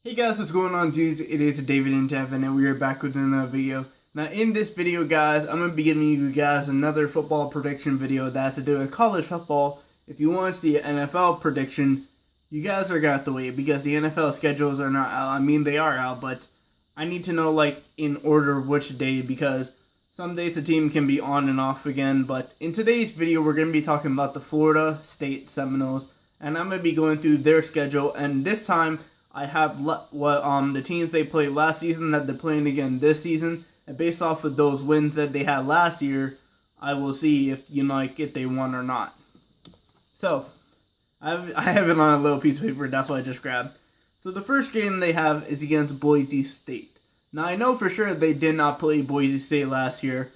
Hey guys, what's going on, dudes? It is David and Devin, and we are back with another video. Now, in this video, guys, I'm going to be giving you guys another football prediction video that has to do with college football. If you want to see an NFL prediction, you guys are going to have to wait because the NFL schedules are not out. I mean, they are out, but I need to know, like, in order which day because some days the team can be on and off again. But in today's video, we're going to be talking about the Florida State Seminoles, and I'm going to be going through their schedule, and this time I have the teams they played last season that they're playing again this season, and based off of those wins that they had last year, I will see if if they won or not. So I have it on a little piece of paper. That's what I just grabbed. So the first game they have is against Boise State. Now I know for sure they did not play Boise State last year.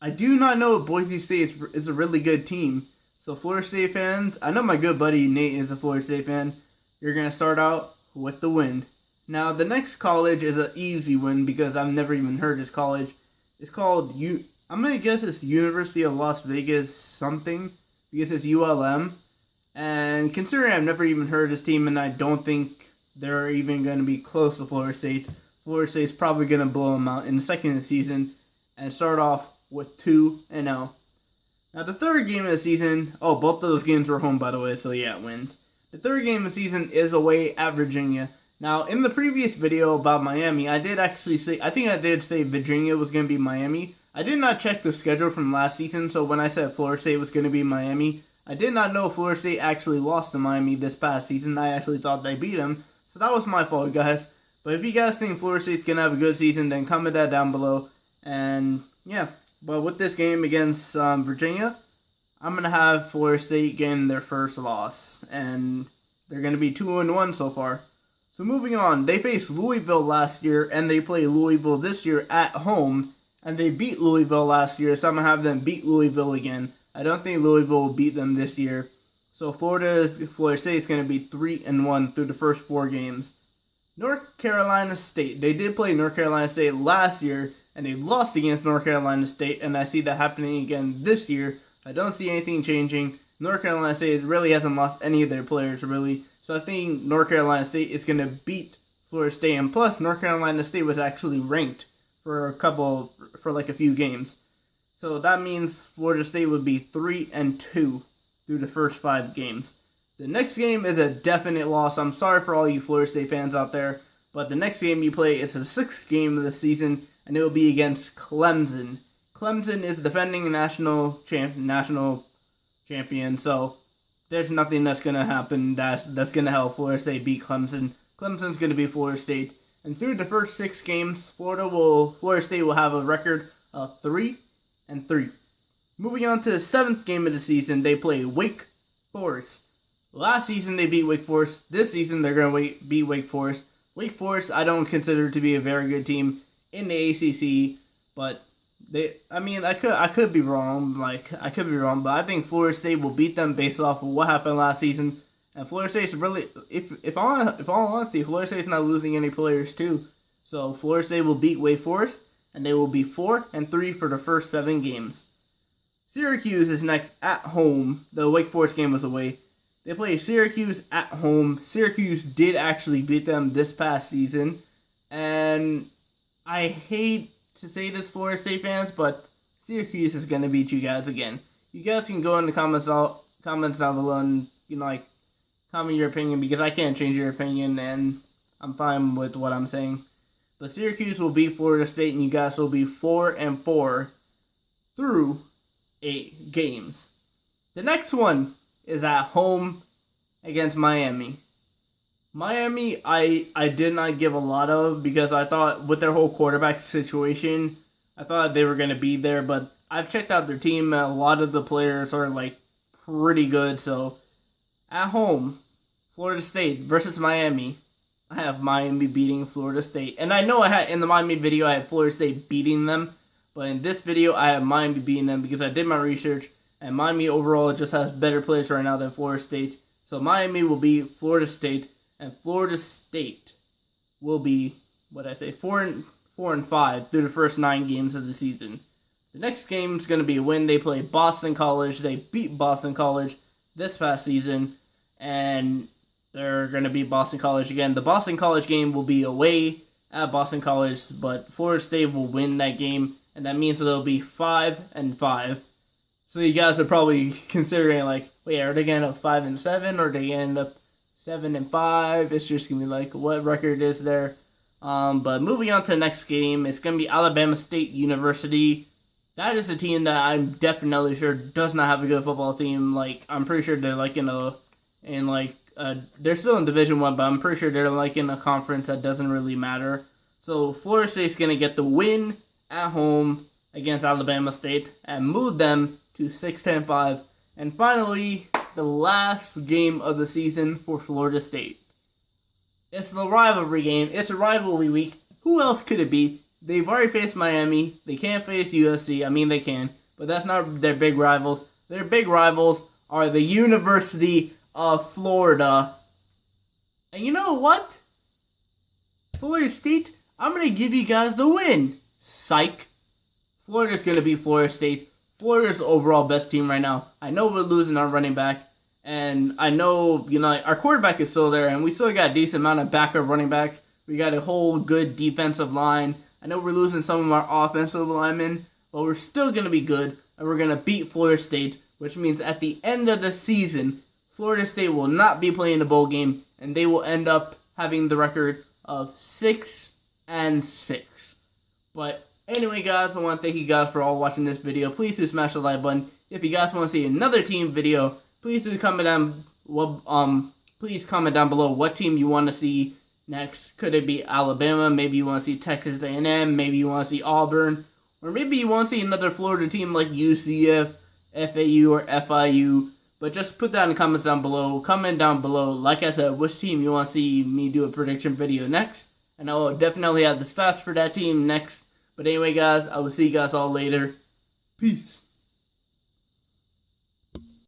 I do not know if Boise State is a really good team. So Florida State fans, I know my good buddy Nate is a Florida State fan. You're gonna start out with the win. Now, the next college is an easy win because I've never even heard this college. It's called, I'm going to guess it's University of Las Vegas something because it's ULM. And considering I've never even heard this team and I don't think they're even going to be close to Florida State State's probably going to blow them out in the second season and start off with 2-0. Now, the third game of the season, both of those games were home, by the way, so yeah, it wins. The third game of the season is away at Virginia. Now, in the previous video about Miami, I did say Virginia was going to be Miami. I did not check the schedule from last season, so when I said Florida State was going to be Miami, I did not know Florida State actually lost to Miami this past season. I actually thought they beat them, so that was my fault, guys. But if you guys think Florida State's going to have a good season, then comment that down below. And, yeah, but with this game against Virginia, I'm going to have Florida State getting their first loss, and they're going to be 2-1 so far. So moving on, they faced Louisville last year, and they play Louisville this year at home, and they beat Louisville last year, so I'm going to have them beat Louisville again. I don't think Louisville will beat them this year. So Florida State is going to be 3-1 through the first 4 games. North Carolina State, they did play North Carolina State last year, and they lost against North Carolina State, and I see that happening again this year. I don't see anything changing. North Carolina State really hasn't lost any of their players, really. So I think North Carolina State is going to beat Florida State. And plus, North Carolina State was actually ranked for a few games. So that means Florida State would be 3-2 through the first 5 games. The next game is a definite loss. I'm sorry for all you Florida State fans out there. But the next game you play is the 6th game of the season, and it will be against Clemson. Clemson is defending national champion, so there's nothing that's going to happen that's going to help Florida State beat Clemson. Clemson's going to be Florida State. And through the first 6 games, Florida State will have a record of 3-3. Moving on to the 7th game of the season, they play Wake Forest. Last season they beat Wake Forest. This season they're going to beat Wake Forest. Wake Forest I don't consider to be a very good team in the ACC, but I could be wrong. But I think Florida State will beat them based off of what happened last season. And Florida State's really, if all honesty, Florida State's not losing any players too. So Florida State will beat Wake Forest, and they will be 4-3 for the first 7 games. Syracuse is next at home. The Wake Forest game was away. They play Syracuse at home. Syracuse did actually beat them this past season, and I hate to say this, Florida State fans, but Syracuse is going to beat you guys again. You guys can go in the comments down below and, comment your opinion because I can't change your opinion and I'm fine with what I'm saying. But Syracuse will beat Florida State and you guys will be 4-4 through 8 games. The next one is at home against Miami. Miami, I did not give a lot of because I thought with their whole quarterback situation, I thought they were going to be there. But I've checked out their team. A lot of the players are pretty good. So at home, Florida State versus Miami. I have Miami beating Florida State. And I know in the Miami video, I had Florida State beating them. But in this video, I have Miami beating them because I did my research. And Miami overall just has better players right now than Florida State. So Miami will beat Florida State. And Florida State will be, 4-5 through the first 9 games of the season. The next game is going to be a win. They play Boston College. They beat Boston College this past season. And they're going to beat Boston College again. The Boston College game will be away at Boston College, but Florida State will win that game, and that means they'll be 5-5. So you guys are probably considering, like, wait, are they going to end up 5-7, or are they going to end up 7-5? It's just going to be like, what record is there? But moving on to the next game, it's going to be Alabama State University. That is a team that I'm definitely sure does not have a good football team. Like, I'm pretty sure they're like they're still in Division I, but I'm pretty sure they're like in a conference that doesn't really matter. So Florida State's going to get the win at home against Alabama State and move them to 6-5. And finally, the last game of the season for Florida State. It's the rivalry game. It's a rivalry week. Who else could it be? They've already faced Miami. They can't face USC. I mean, they can, but that's not their big rivals. Their big rivals are the University of Florida. And you know what? Florida State, I'm going to give you guys the win. Psych. Florida's going to beat Florida State. Florida's the overall best team right now. I know we're losing our running back. And I know, our quarterback is still there. And we still got a decent amount of backup running backs. We got a whole good defensive line. I know we're losing some of our offensive linemen. But we're still going to be good. And we're going to beat Florida State. Which means at the end of the season, Florida State will not be playing the bowl game. And they will end up having the record of 6-6. But anyway, guys, I want to thank you guys for all watching this video. Please do smash the like button. If you guys want to see another team video, please do comment down. Please comment down below what team you want to see next. Could it be Alabama? Maybe you want to see Texas A&M. Maybe you want to see Auburn, or maybe you want to see another Florida team like UCF, FAU, or FIU. But just put that in the comments down below. Comment down below, like I said, which team you want to see me do a prediction video next. And I will definitely have the stats for that team next. But anyway, guys, I will see you guys all later. Peace.